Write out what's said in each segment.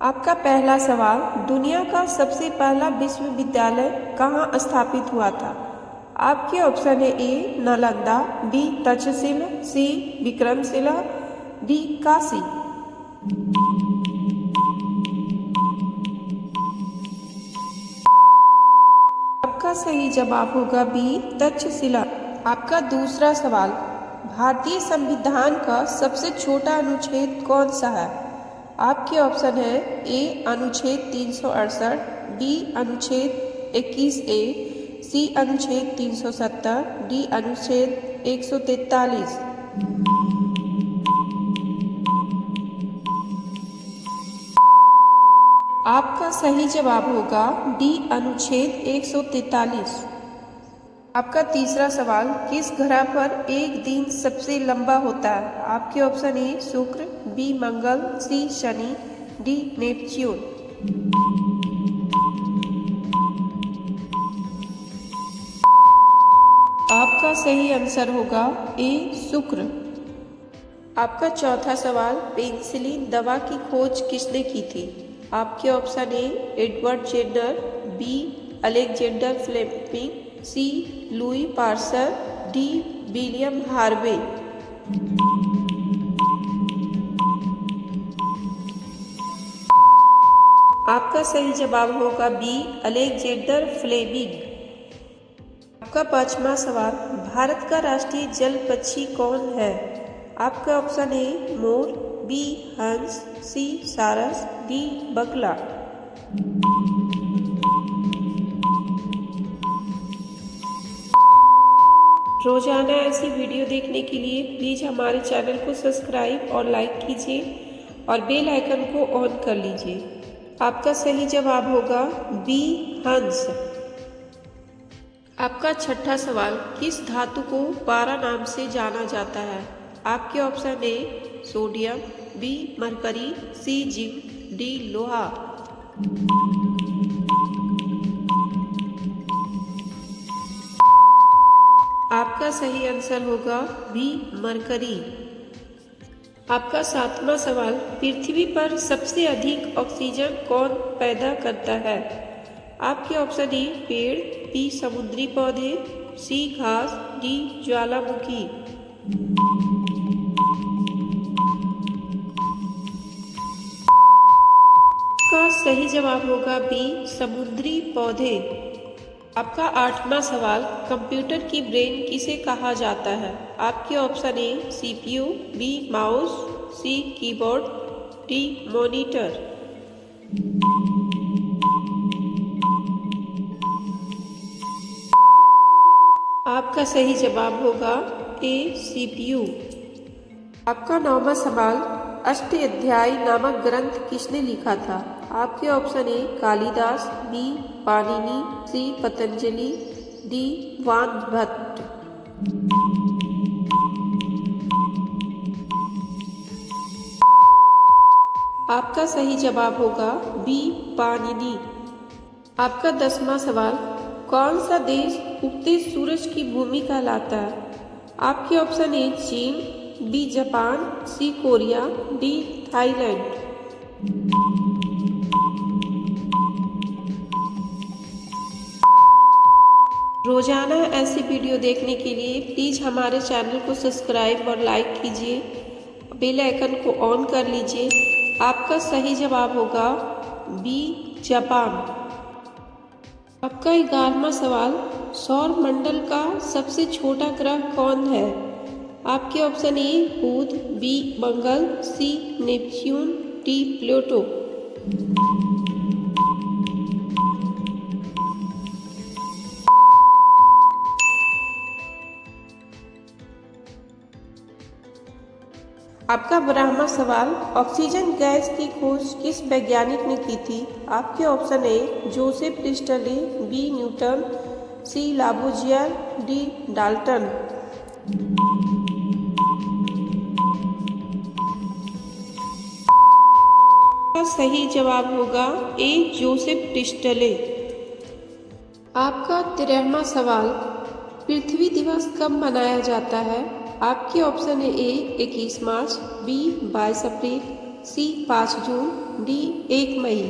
आपका पहला सवाल, दुनिया का सबसे पहला विश्वविद्यालय कहाँ स्थापित हुआ था? आपके ऑप्शन है ए नालंदा, बी तक्षशिला, सी विक्रमशिला, डी काशी। आपका सही जवाब होगा बी तक्षशिला। आपका दूसरा सवाल, भारतीय संविधान का सबसे छोटा अनुच्छेद कौन सा है? आपके ऑप्शन है ए अनुच्छेद 368, बी अनुच्छेद 21A, सी अनुच्छेद 370, डी अनुच्छेद 143। आपका सही जवाब होगा डी अनुच्छेद 143। आपका तीसरा सवाल, किस ग्रह पर एक दिन सबसे लंबा होता है? आपके ऑप्शन ए शुक्र, बी मंगल, सी शनि, डी नेपच्यून। आपका सही आंसर होगा ए शुक्र। आपका चौथा सवाल, पेनिसिलिन दवा की खोज किसने की थी? आपके option A Edward Jenner, B Alexander Fleming, C Louis Pasteur, D William Harvey. आपका सही जवाब होगा बी अलेक्जेंडर फ्लेमिंग। आपका पांचवा सवाल, भारत का राष्ट्रीय जल पक्षी कौन है? आपका ऑप्शन ए मोर, बी हंस, सी सारस, डी बगला। रोजाना ऐसी वीडियो देखने के लिए प्लीज़ हमारे चैनल को सब्सक्राइब और लाइक कीजिए और बेल आइकन को ऑन कर लीजिए। आपका सही जवाब होगा बी हंस। आपका छठा सवाल, किस धातु को पारा नाम से जाना जाता है? आपके option A sodium, B mercury, C zinc, D लोहा। आपका सही आंसर होगा बी मरकरी। आपका सातवां सवाल, पृथ्वी पर सबसे अधिक ऑक्सीजन कौन पैदा करता है? आपके ऑप्शन ए पेड़, बी समुद्री पौधे, सी घास, डी ज्वालामुखी। का सही जवाब होगा बी समुद्री पौधे। आपका आठवां सवाल, कंप्यूटर की ब्रेन किसे कहा जाता है? आपके option A CPU, B mouse, C keyboard, D monitor. आपका सही जवाब होगा ए CPU। आपका नौवां सवाल, अष्टाध्यायी नामक ग्रंथ किसने लिखा था? आपके option A Kalidas, B Panini, C Patanjali, D Vanabhatta. आपका सही जवाब होगा बी पाणिनि। आपका 10वां सवाल, कौन सा देश उगते सूरज की भूमि कहलाता है? आपके ऑप्शन ए चीन, बी जापान, सी कोरिया, डी थाईलैंड। रोजाना ऐसी वीडियो देखने के लिए प्लीज़ हमारे चैनल को सब्सक्राइब और लाइक कीजिए, बेल आइकन को ऑन कर लीजिए। आपका सही जवाब होगा बी जापान। आपका 11वां सवाल, सौर मंडल का सबसे छोटा ग्रह कौन है? आपके option A Budh, B Mangal, C Neptune, D Pluto. आपका 12वां सवाल, ऑक्सीजन गैस की खोज किस वैज्ञानिक ने की थी? आपके option A Joseph Priestley, B Newton, C Lavoisier, D Dalton. सही जवाब होगा ए जोसेफ प्रिस्टले। आपका 13वां सवाल, पृथ्वी दिवस कब मनाया जाता है? आपके ऑप्शन है ए 21 मार्च, बी 22 अप्रैल, सी 5 जून, डी 1 मई।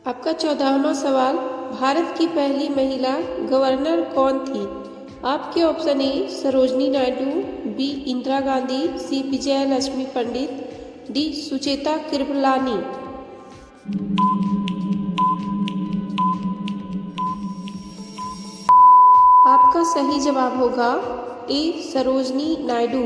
आपका 14वां सवाल, भारत की पहली महिला गवर्नर कौन थी? आपके option A Sarojini Naidu, B Indira Gandhi, C Vijaya Lakshmi Pandit, D Sucheta Kripalani. आपका सही जवाब होगा ए सरोजनी नायडू।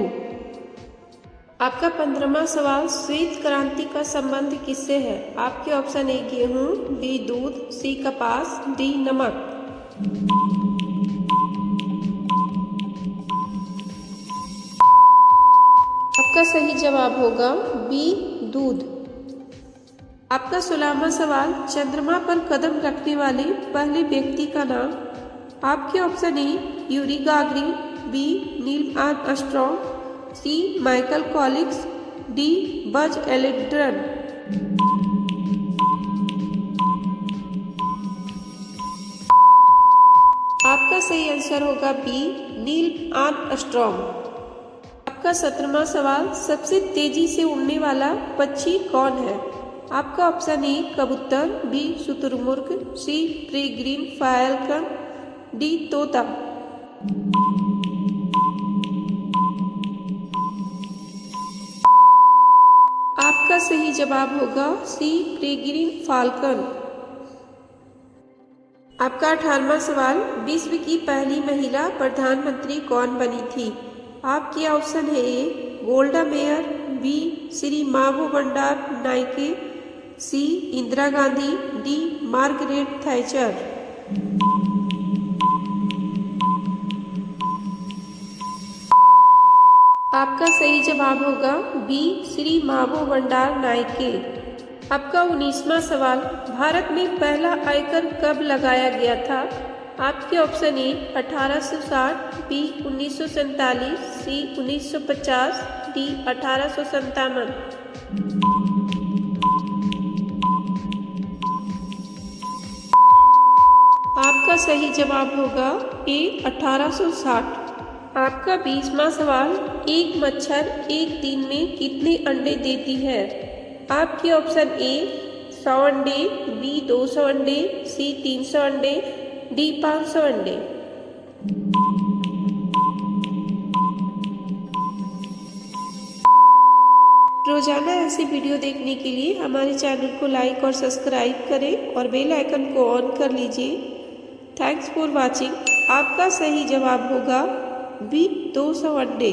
आपका 15वां सवाल, श्वेत क्रांति का संबंध किससे है? आपके ऑप्शन ए गेहूं, बी दूध, सी कपास, डी नमक। आपका सही जवाब होगा बी दूध। आपका 16वां सवाल, चंद्रमा पर कदम रखने वाले पहले व्यक्ति का नाम? आपके option A Yuri Gagarin, B Neil Armstrong, C Michael Collins, D Buzz Aldrin. आपका सही आंसर होगा बी नील आर्मस्ट्रॉन्ग। आपका 17वां सवाल, सबसे तेजी से उड़ने वाला पक्षी कौन है? आपका ऑप्शन ए कबूतर, बी शुतुरमुर्ग, सी पेरिग्रीन फाल्कन, डी तोता। आपका सही जवाब होगा सी पेरिग्रीन फाल्कन। आपका 18वां सवाल, विश्व की पहली महिला प्रधानमंत्री कौन बनी थी? आपके ऑप्शन है A Golda Meir, B Sirimavo Bandaranaike, C Indira Gandhi, D Margaret Thatcher. आपका सही जवाब होगा बी श्री मावो भंडार नाइके। आपका 19वां सवाल, भारत में पहला आयकर कब लगाया गया था? आपके option A 1860, B 1947, C 1950, D 1857। आपका सही जवाब होगा ए 1860। आपका 20वां सवाल, एक मच्छर एक दिन में कितने अंडे देती है? आपके ऑप्शन ए 100 अंडे, बी 200 अंडे, सी 300 अंडे, डी 500 अंडे। रोजाना ऐसी वीडियो देखने के लिए हमारे चैनल को लाइक और सब्सक्राइब करें और बेल आइकन को ऑन कर लीजिए। Thanks for watching. आपका सही जवाब होगा बी 200 अंडे।